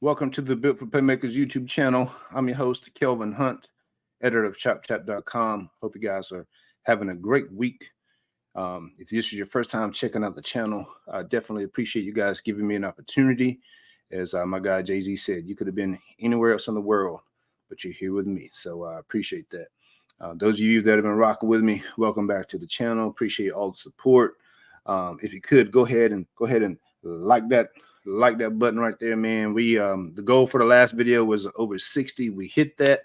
Welcome to the Built for Playmakers YouTube channel. I'm your host, Kelvin Hunt, editor of ChopChat.com. Hope you guys are having a great week. If this is your first time checking out the channel, I definitely appreciate you guys giving me an opportunity. As my guy Jay-Z said, you could have been anywhere else in the world, but you're here with me. So I appreciate that. Those of you that have been rocking with me, welcome back to the channel. Appreciate all the support. If you could go ahead and like that button right there, man. We the goal for the last video was over 60. We hit that,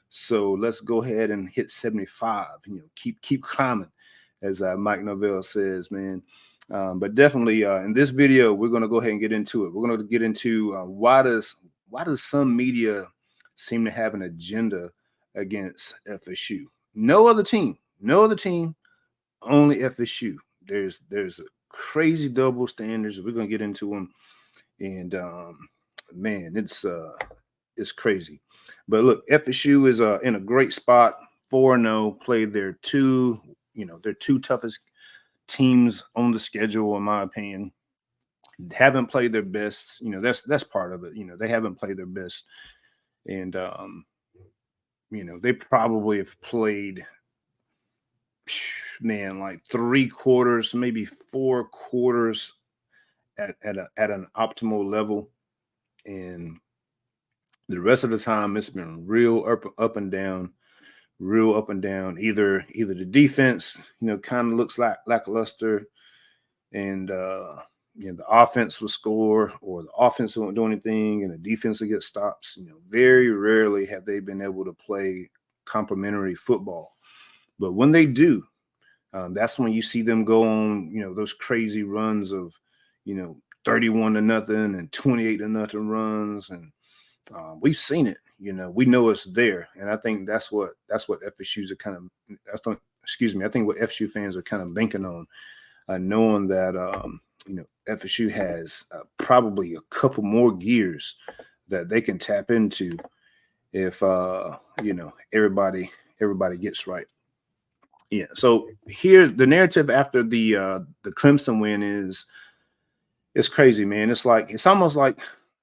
so let's go ahead and hit 75. Keep climbing, as Mike Novell says, man. But definitely in this video, we're going to go ahead and get into it. We're going to get into why does some media seem to have an agenda against FSU? No other team, only FSU. There's crazy double standards. We're going to get into them. And man, it's crazy. But look, FSU is in a great spot. 4-0, played their two toughest teams on the schedule, in my opinion. Haven't played their best. That's part of it. They haven't played their best. And they probably have played, man, like 3 quarters, maybe 4 quarters at an optimal level, and the rest of the time it's been real up and down. Either the defense kind of looks like lackluster, and the offense will score, or the offense won't do anything and the defense will get stops. Very rarely have they been able to play complementary football, but when they do, that's when you see them go on those crazy runs of 31-0 and 28-0 runs, and we've seen it. We know it's there, and I think that's what FSU's are kind of. I think what FSU fans are kind of banking on, knowing that FSU has probably a couple more gears that they can tap into if everybody gets right. Yeah. So here, the narrative after the Clemson win is. It's crazy, man. It's almost like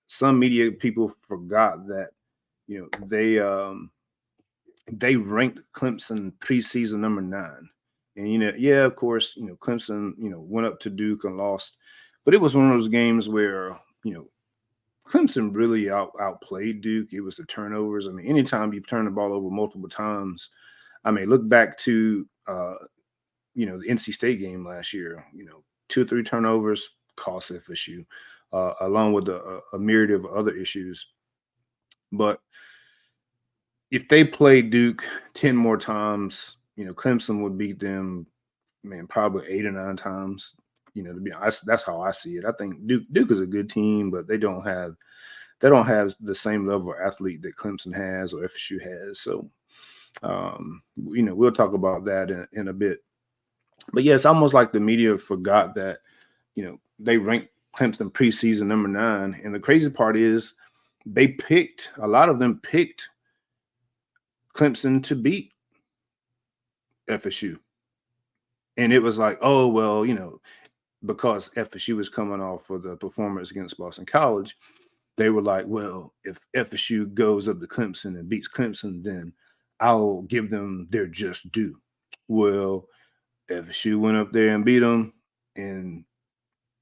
some media people forgot that, they ranked Clemson preseason number 9. And, of course, Clemson, went up to Duke and lost. But it was one of those games where, Clemson really outplayed Duke. It was the turnovers. I mean, anytime you turn the ball over multiple times, I mean, look back to, the NC State game last year, 2 or 3 turnovers cost FSU, along with a myriad of other issues. But if they play Duke 10 more times, Clemson would beat them, man, probably 8 or 9 times. To be honest, that's how I see it. I think Duke is a good team, but they don't have the same level of athlete that Clemson has or FSU has. So, we'll talk about that in a bit. But yeah, it's almost like the media forgot that, they ranked Clemson preseason number 9. And the crazy part is a lot of them picked Clemson to beat FSU. And it was like, oh, well, because FSU was coming off of the performance against Boston College, they were like, well, if FSU goes up to Clemson and beats Clemson, then I'll give them their just due. Well, FSU went up there and beat them, and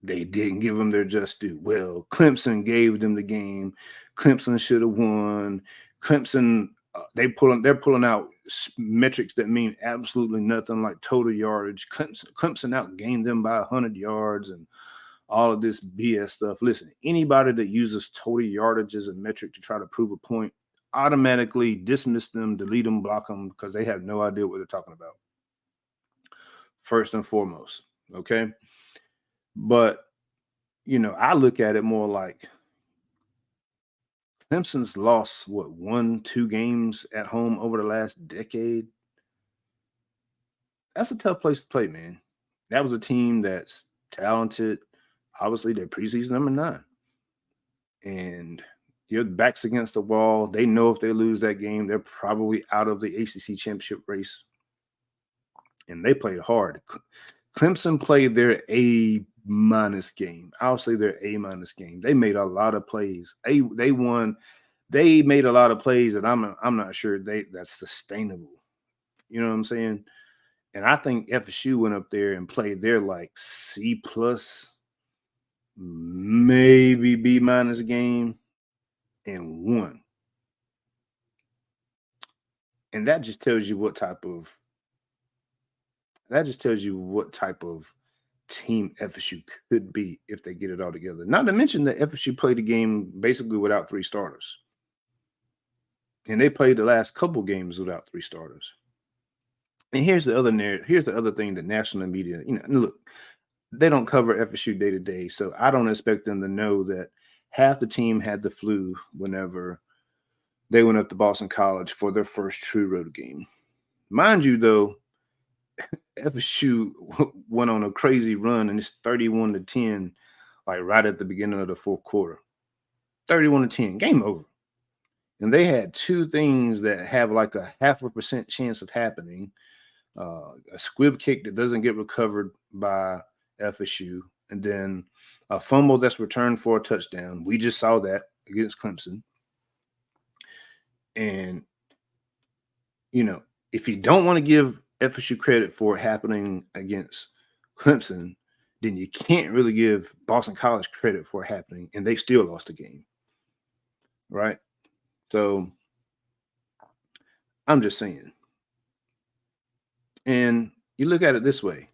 they didn't give them their just due. Well, Clemson gave them the game. Clemson should have won. Clemson, they're pulling out metrics that mean absolutely nothing, like total yardage. Clemson outgained them by 100 yards and all of this BS stuff. Listen, anybody that uses total yardage as a metric to try to prove a point, automatically dismiss them, delete them, block them, because they have no idea what they're talking about. First and foremost, okay? But, I look at it more like Clemson's lost, 1-2 games at home over the last decade. That's a tough place to play, man. That was a team that's talented. Obviously, they're preseason number 9. And your back's against the wall. They know if they lose that game, they're probably out of the ACC championship race. And they played hard. Clemson played their A minus game. I'll say they're A minus game. They made a lot of plays. They won. They made a lot of plays that I'm not sure that's sustainable. You know what I'm saying? And I think FSU went up there and played their like C plus, maybe B minus game and won. And that just tells you what type of team FSU could be if they get it all together. Not to mention that FSU played the game basically without 3 starters. And they played the last couple games without 3 starters. And here's the other narrative. Here's the other thing that national media, look, they don't cover FSU day to day. So I don't expect them to know that half the team had the flu whenever they went up to Boston College for their first true road game. Mind you, though, FSU went on a crazy run and it's 31-10, like right at the beginning of the fourth quarter. 31-10, game over. And they had 2 things that have like a 0.5% chance of happening. A squib kick that doesn't get recovered by FSU, and then a fumble that's returned for a touchdown. We just saw that against Clemson. And, if you don't want to give FSU credit for it happening against Clemson, then you can't really give Boston College credit for it happening, and they still lost the game. Right? So I'm just saying. And you look at it this way.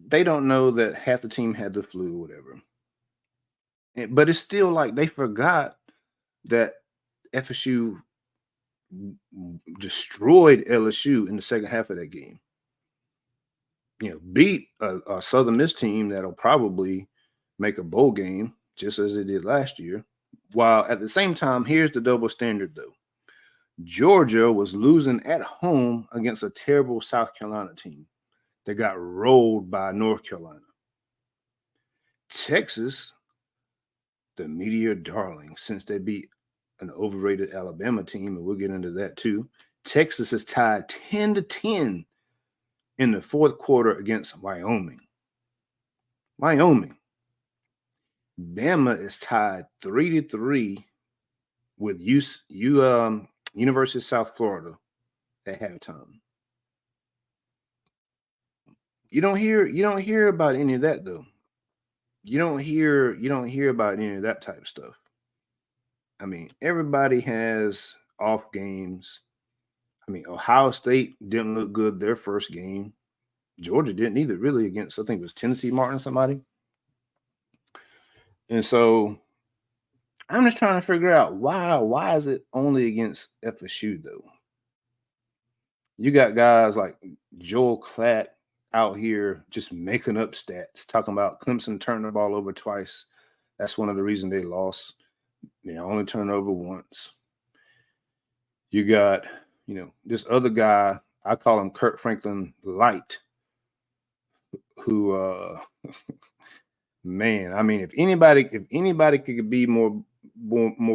They don't know that half the team had the flu or whatever. But it's still like they forgot that FSU destroyed LSU in the second half of that game. Beat a Southern Miss team that'll probably make a bowl game, just as they did last year. While at the same time, here's the double standard, though. Georgia was losing at home against a terrible South Carolina team that got rolled by North Carolina. Texas, the media darling, since they beat an overrated Alabama team, and we'll get into that too. Texas is tied 10-10 in the fourth quarter against Wyoming. Bama is tied 3-3 with University of South Florida at halftime. You don't hear about any of that, though. You don't hear about any of that type of stuff. I mean, everybody has off games. I mean, Ohio State didn't look good their first game. Georgia didn't either, really, against, I think it was Tennessee Martin, somebody. And so I'm just trying to figure out why is it only against FSU, though? You got guys like Joel Klatt out here just making up stats, talking about Clemson turned the ball over twice. That's one of the reasons they lost. They only turned over once. You got, this other guy, I call him Kurt Franklin Light, who, man, I mean, if anybody could be more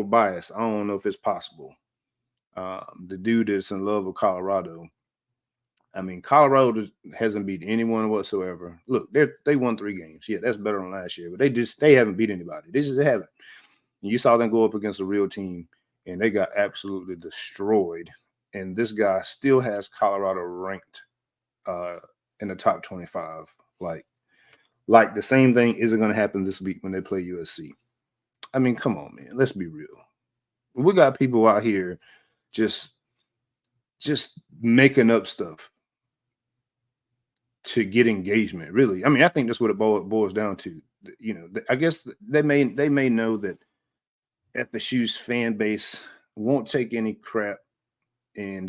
biased, I don't know if it's possible. The dude that's in love with Colorado. I mean, Colorado hasn't beat anyone whatsoever. Look, they won 3 games. Yeah, that's better than last year, but they haven't beat anybody. They haven't. And you saw them go up against a real team, and they got absolutely destroyed. And this guy still has Colorado ranked in the top 25. Like the same thing isn't going to happen this week when they play USC. I mean, come on, man. Let's be real. We got people out here just making up stuff to get engagement, really. I mean, I think that's what it boils down to. I guess they may know that FSU's fan base won't take any crap, and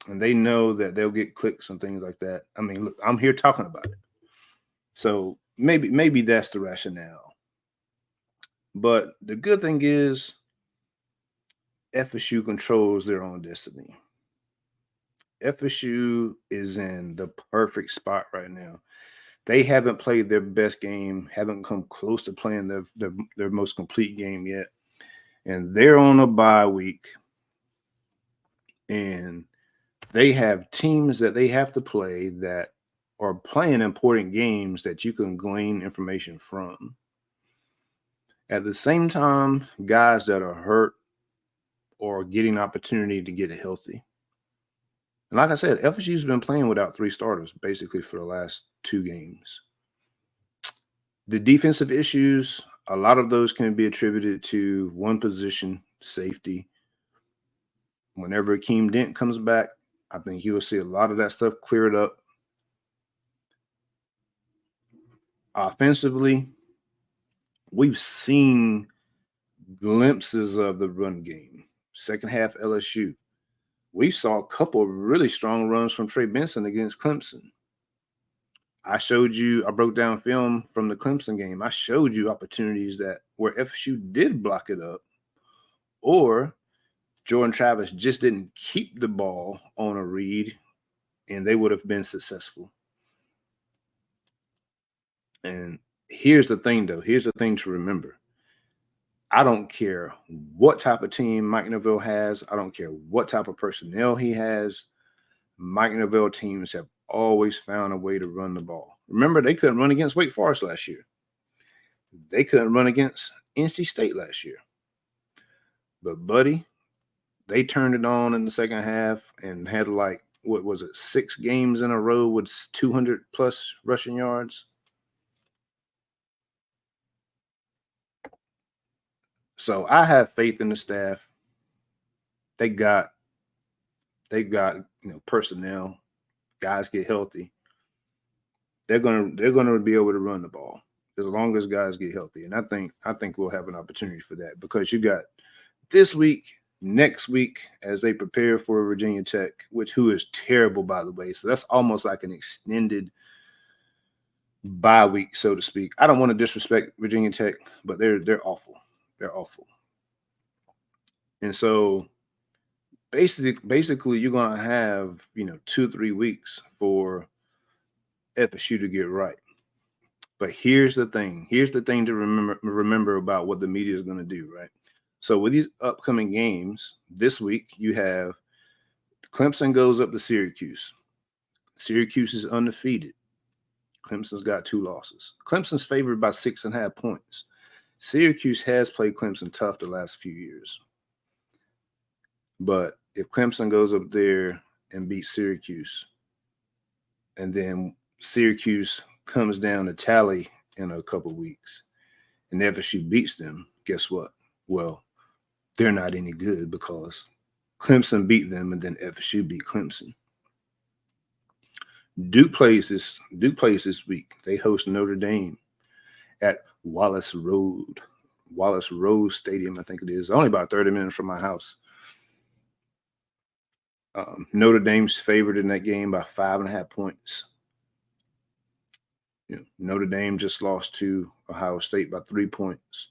they know that they'll get clicks and things like that. I mean, look, I'm here talking about it, so maybe that's the rationale. But the good thing is, FSU controls their own destiny. FSU is in the perfect spot right now. They haven't played their best game, haven't come close to playing their most complete game yet. And they're on a bye week. And they have teams that they have to play that are playing important games that you can glean information from. At the same time, guys that are hurt or getting opportunity to get healthy. And like I said, FSU's been playing without 3 starters basically for the last 2 games. The defensive issues, a lot of those can be attributed to one position, safety. Whenever Akeem Dent comes back, I think you will see a lot of that stuff cleared up. Offensively, we've seen glimpses of the run game. Second half LSU, we saw a couple of really strong runs from Trey Benson against Clemson. I broke down film from the Clemson game. I showed you opportunities that where FSU did block it up, or Jordan Travis just didn't keep the ball on a read, and they would have been successful. And here's the thing, though. Here's the thing to remember. I don't care what type of team Mike Norvell has. I don't care what type of personnel he has. Mike Norvell teams have always found a way to run the ball. Remember, they couldn't run against Wake Forest last year. They couldn't run against NC State last year. But, buddy, they turned it on in the second half and had 6 games in a row with 200-plus rushing yards. So I have faith in the staff. They got personnel. Guys get healthy. They're gonna be able to run the ball as long as guys get healthy. And I think we'll have an opportunity for that, because you got this week, next week, as they prepare for Virginia Tech, who is terrible, by the way. So that's almost like an extended bye week, so to speak. I don't want to disrespect Virginia Tech, but they're awful. They're awful. And so basically you're going to have, 2-3 weeks for FSU to get right. But here's the thing. Here's the thing to remember about what the media is going to do, right? So with these upcoming games this week, you have Clemson goes up to Syracuse. Syracuse is undefeated. Clemson's got 2 losses. Clemson's favored by 6.5 points. Syracuse has played Clemson tough the last few years. But if Clemson goes up there and beats Syracuse, and then Syracuse comes down to Tally in a couple weeks, and FSU beats them, guess what? Well, they're not any good, because Clemson beat them, and then FSU beat Clemson. Duke plays this week. They host Notre Dame at Wallace Road Stadium, I think it is. Only about 30 minutes from my house. Notre Dame's favored in that game by 5.5 points. Notre Dame just lost to Ohio State by 3 points.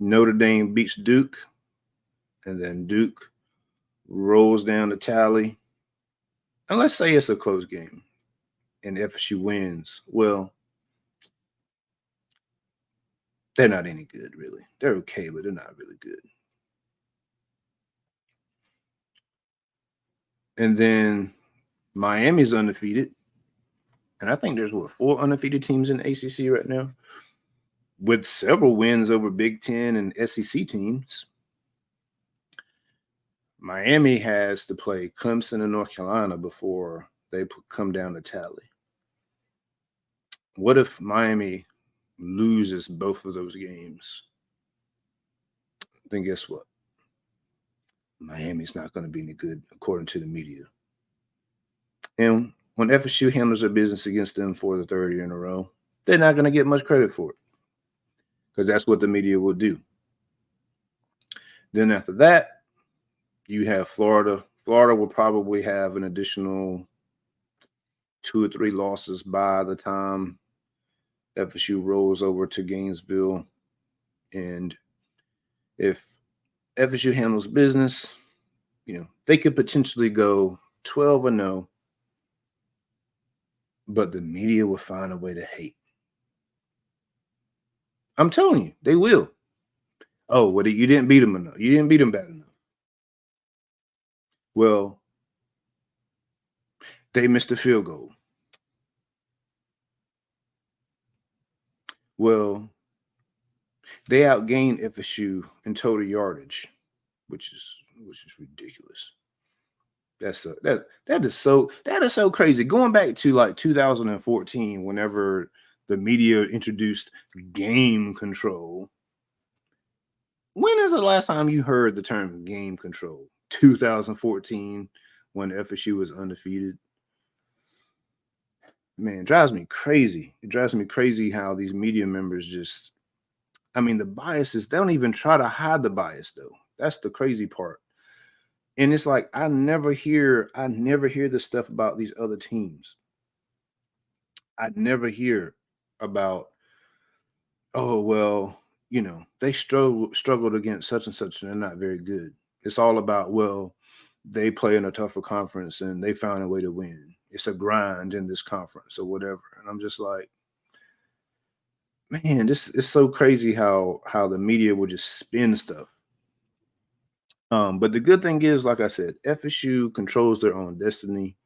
Notre Dame beats Duke, and then Duke rolls down to Tally. And let's say it's a close game and FSU wins. Well, they're not any good, really. They're okay, but they're not really good. And then Miami's undefeated. And I think there's 4 undefeated teams in the ACC right now, with several wins over Big Ten and SEC teams. Miami has to play Clemson and North Carolina before they come down to Tally. What if Miami loses both of those games? Then guess what? Miami's not going to be any good, according to the media. And when FSU handles their business against them for the 3rd year in a row, they're not going to get much credit for it, because that's what the media will do. Then after that, you have Florida. Florida will probably have an additional 2 or 3 losses by the time FSU rolls over to Gainesville. And if FSU handles business, they could potentially go 12-0, but the media will find a way to hate. I'm telling you, they will. Oh, well, you didn't beat them enough. You didn't beat them bad enough. Well, they missed the field goal. Well, they outgained FSU in total yardage, which is ridiculous. That is so crazy. Going back to like 2014, whenever the media introduced game control. When is the last time you heard the term game control? 2014, when FSU was undefeated. Man, it drives me crazy. It drives me crazy how these media members just, I mean, the biases, they don't even try to hide the bias though. That's the crazy part. And it's like I never hear the stuff about these other teams. I never hear about, oh well, they struggled against such and such and they're not very good. It's all about, well, they play in a tougher conference and they found a way to win. It's a grind in this conference or whatever. And I'm just like, man, this is so crazy how the media will just spin stuff. But the good thing is, like I said, FSU controls their own destiny.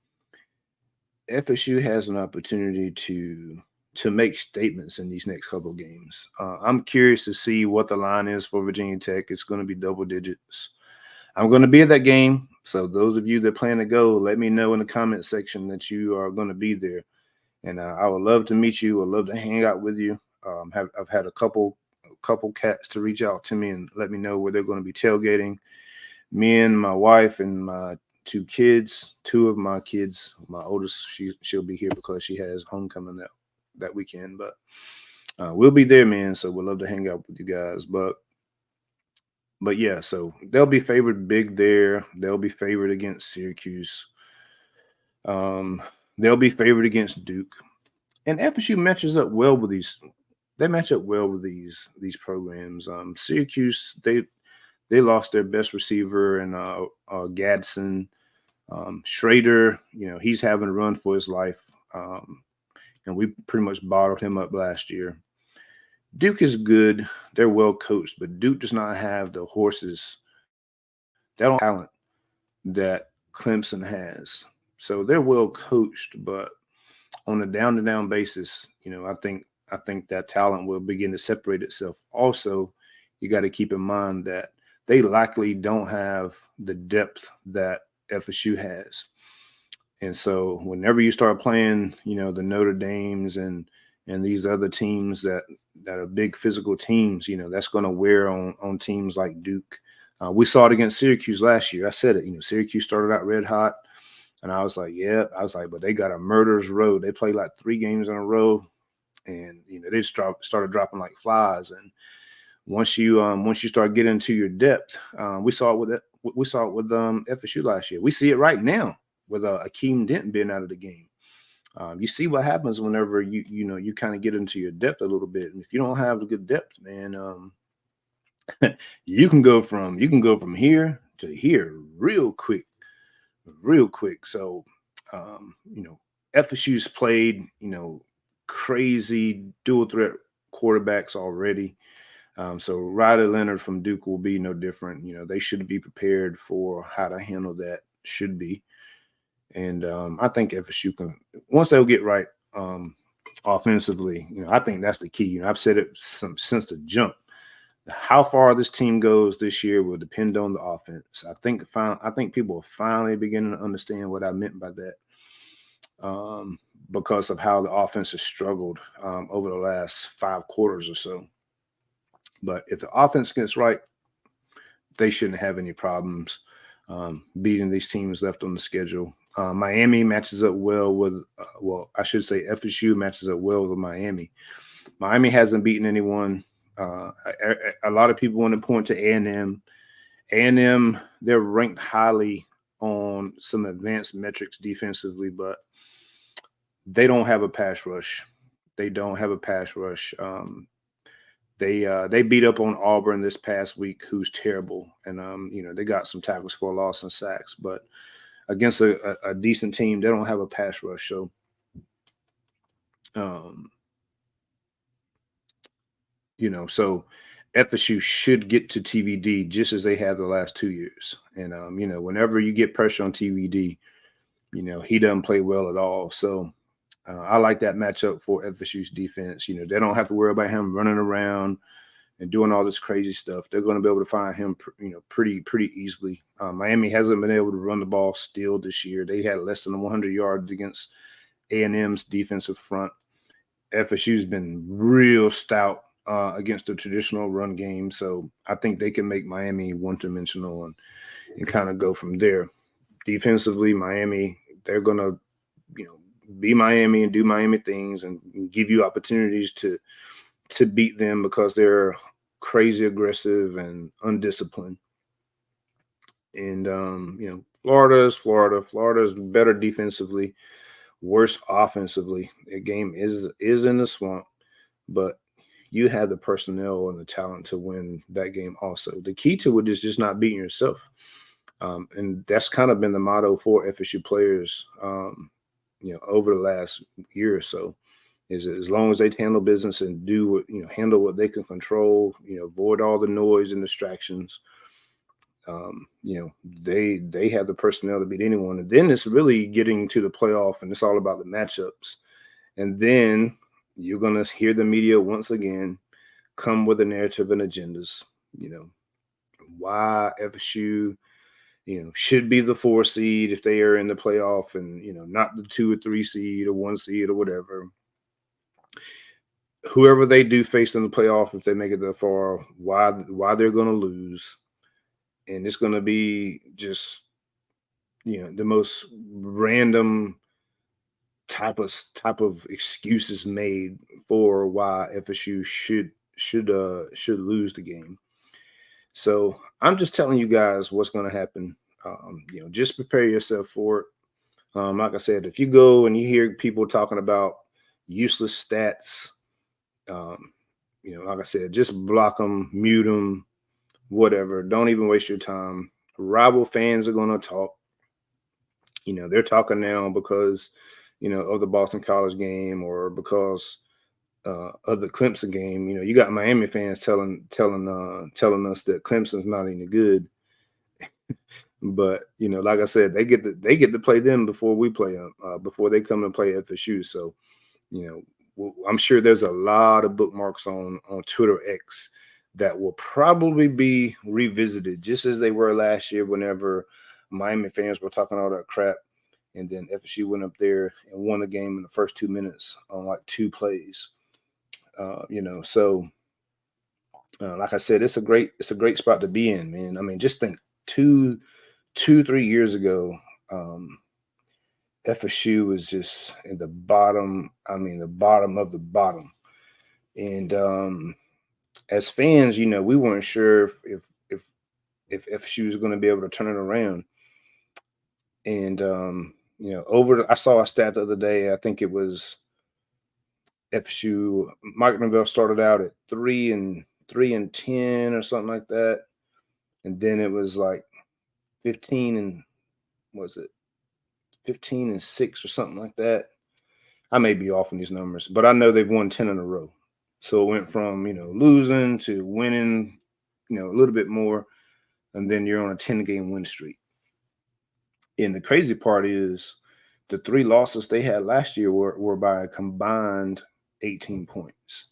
FSU has an opportunity to make statements in these next couple of games. I'm curious to see what the line is for Virginia Tech. It's going to be double digits. I'm going to be at that game. So those of you that plan to go, let me know in the comment section that you are going to be there. And I would love to meet you. I'd love to hang out with you. I've had a couple cats to reach out to me and let me know where they're going to be tailgating. Me and my wife and my two of my kids, my oldest, she'll be here because she has homecoming that weekend. But we'll be there, man. So we'd love to hang out with you guys. But yeah, so they'll be favored big there. They'll be favored against Syracuse. They'll be favored against Duke. And FSU matches up well with these. They match up well with these programs. Syracuse, they lost their best receiver and Gadsden. Schrader, he's having a run for his life. And we pretty much bottled him up last year. Duke is good. They're well coached, but Duke does not have the horses, that don't have talent that Clemson has. So they're well coached, but on a down-to-down basis, I think that talent will begin to separate itself. Also, you got to keep in mind that they likely don't have the depth that FSU has. And so whenever you start playing, the Notre Dames and these other teams that are big physical teams, that's going to wear on teams like Duke. We saw it against Syracuse last year. I said it, Syracuse started out red hot. And I was like, but they got a murderer's row. They played like 3 games in a row. And, they started dropping like flies. And once you start getting into your depth, we saw it with FSU last year. We see it right now with Akeem Denton being out of the game. You see what happens whenever you kind of get into your depth a little bit, and if you don't have the good depth, man, you can go from here to here real quick. So, FSU's played crazy dual threat quarterbacks already. So Riley Leonard from Duke will be no different. They should be prepared for how to handle that. Should be. And I think FSU can, once they'll get right offensively, I think that's the key. I've said it since the jump. How far this team goes this year will depend on the offense. I think people are finally beginning to understand what I meant by that, because of how the offense has struggled over the last 5 quarters or so. But if the offense gets right, they shouldn't have any problems beating these teams left on the schedule. Miami matches up well with, FSU matches up well with Miami. Miami hasn't beaten anyone. A lot of people want to point to A&M. A&M, they're ranked highly on some advanced metrics defensively, but they don't have a pass rush. They beat up on Auburn this past week, who's terrible. And, they got some tackles for a loss and sacks, but against a decent team, they don't have a pass rush. So, so FSU should get to TVD just as they have the last 2 years. And, whenever you get pressure on TVD, he doesn't play well at all. So I like that matchup for FSU's defense. They don't have to worry about him running around and doing all this crazy stuff. They're going to be able to find him, pretty easily. Miami hasn't been able to run the ball still this year. They had less than 100 yards against A&M's defensive front. FSU's been real stout against the traditional run game, so I think they can make Miami one-dimensional and kind of go from there. Defensively, Miami, they're going to, be Miami and do Miami things and give you opportunities to beat them because they're crazy aggressive and undisciplined. And Florida's Florida. Florida's better defensively, worse offensively. The game is in the swamp, but you have the personnel and the talent to win that game also. The key to it is just not beating yourself. And that's kind of been the motto for FSU players, over the last year or so. Is as long as they handle business and do what, handle what they can control, avoid all the noise and distractions. They have the personnel to beat anyone. And then it's really getting to the playoff, and it's all about the matchups. And then you're going to hear the media once again come with a narrative and agendas, why FSU, should be the 4 seed if they are in the playoff and, not the 2 or 3 seed or 1 seed or whatever. Whoever they do face in the playoff, if they make it that far, why they're going to lose. And it's going to be just, the most random type of excuses made for why FSU should lose the game. So I'm just telling you guys what's going to happen. Just prepare yourself for it. Like I said, if you go and you hear people talking about useless stats, like I said, just block them, mute them, whatever. Don't even waste your time. Rival fans are going to talk. They're talking now because, of the Boston College game or because of the Clemson game. You got Miami fans telling us that Clemson's not any good. But like I said, they get to play them before we play them, before they come and play FSU. So, I'm sure there's a lot of bookmarks on Twitter X that will probably be revisited, just as they were last year whenever Miami fans were talking all that crap, and then FSU went up there and won the game in the first 2 minutes on like 2 plays. So like I said, it's a great spot to be in, man. I mean, just think 3 years ago, FSU was just in the bottom. I mean, the bottom of the bottom. And as fans, we weren't sure if FSU was going to be able to turn it around. And I saw a stat the other day. I think it was FSU. Mike Norvell started out at 3-10 or something like that, and then it was like 15 and 6 or something like that. I may be off on these numbers, but I know they've won 10 in a row. So it went from, losing to winning, a little bit more, and then you're on a 10-game win streak. And the crazy part is the 3 losses they had last year were by a combined 18 points.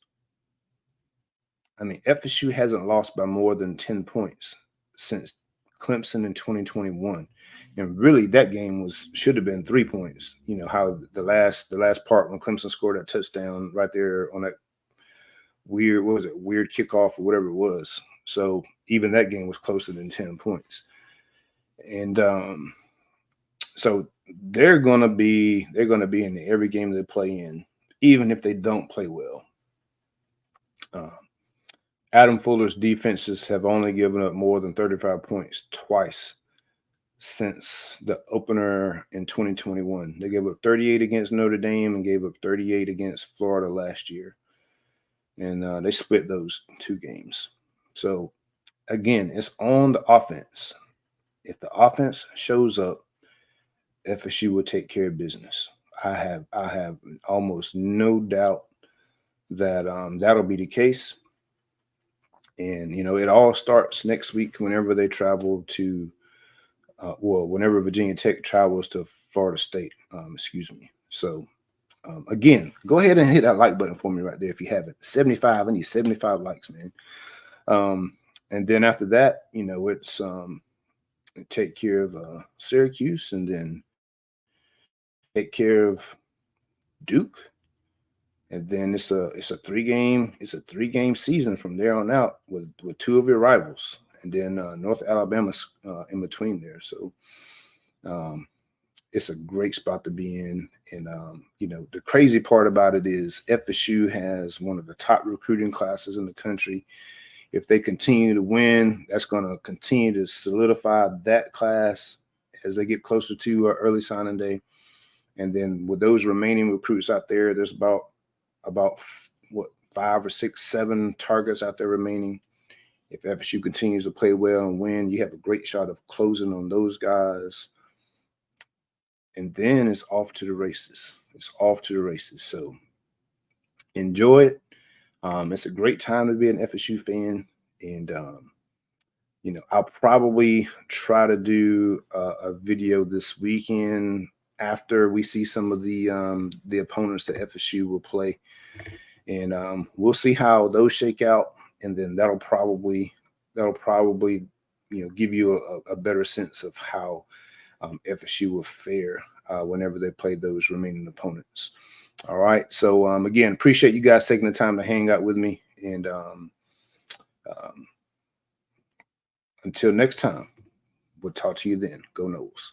I mean, FSU hasn't lost by more than 10 points since Clemson in 2021. And really, that game should have been 3 points. How the last part when Clemson scored that touchdown right there on that weird kickoff or whatever it was. So even that game was closer than 10 points. And so they're gonna be in every game they play in, even if they don't play well. Adam Fuller's defenses have only given up more than 35 points twice since the opener in 2021. They gave up 38 against Notre Dame and gave up 38 against Florida last year. And they split those 2 games. So, again, it's on the offense. If the offense shows up, FSU will take care of business. I have almost no doubt that that'll be the case. And, it all starts next week whenever they travel to whenever Virginia Tech travels to Florida State, excuse me. So again, go ahead and hit that like button for me right there if you haven't. 75, I need 75 likes, man. And then after that, it's take care of Syracuse, and then take care of Duke, and then it's a three game season from there on out with two of your rivals, and then North Alabama's in between there. So it's a great spot to be in. And the crazy part about it is FSU has one of the top recruiting classes in the country. If they continue to win, that's going to continue to solidify that class as they get closer to early signing day. And then with those remaining recruits out there, there's about 5 or 6, 7 targets out there remaining. If FSU continues to play well and win, you have a great shot of closing on those guys. And then it's off to the races. So enjoy it. It's a great time to be an FSU fan. And, I'll probably try to do a video this weekend after we see some of the opponents that FSU will play. And we'll see how those shake out. And then that'll probably give you a better sense of how FSU will fare whenever they play those remaining opponents. All right. So again, appreciate you guys taking the time to hang out with me. And until next time, we'll talk to you then. Go Noles.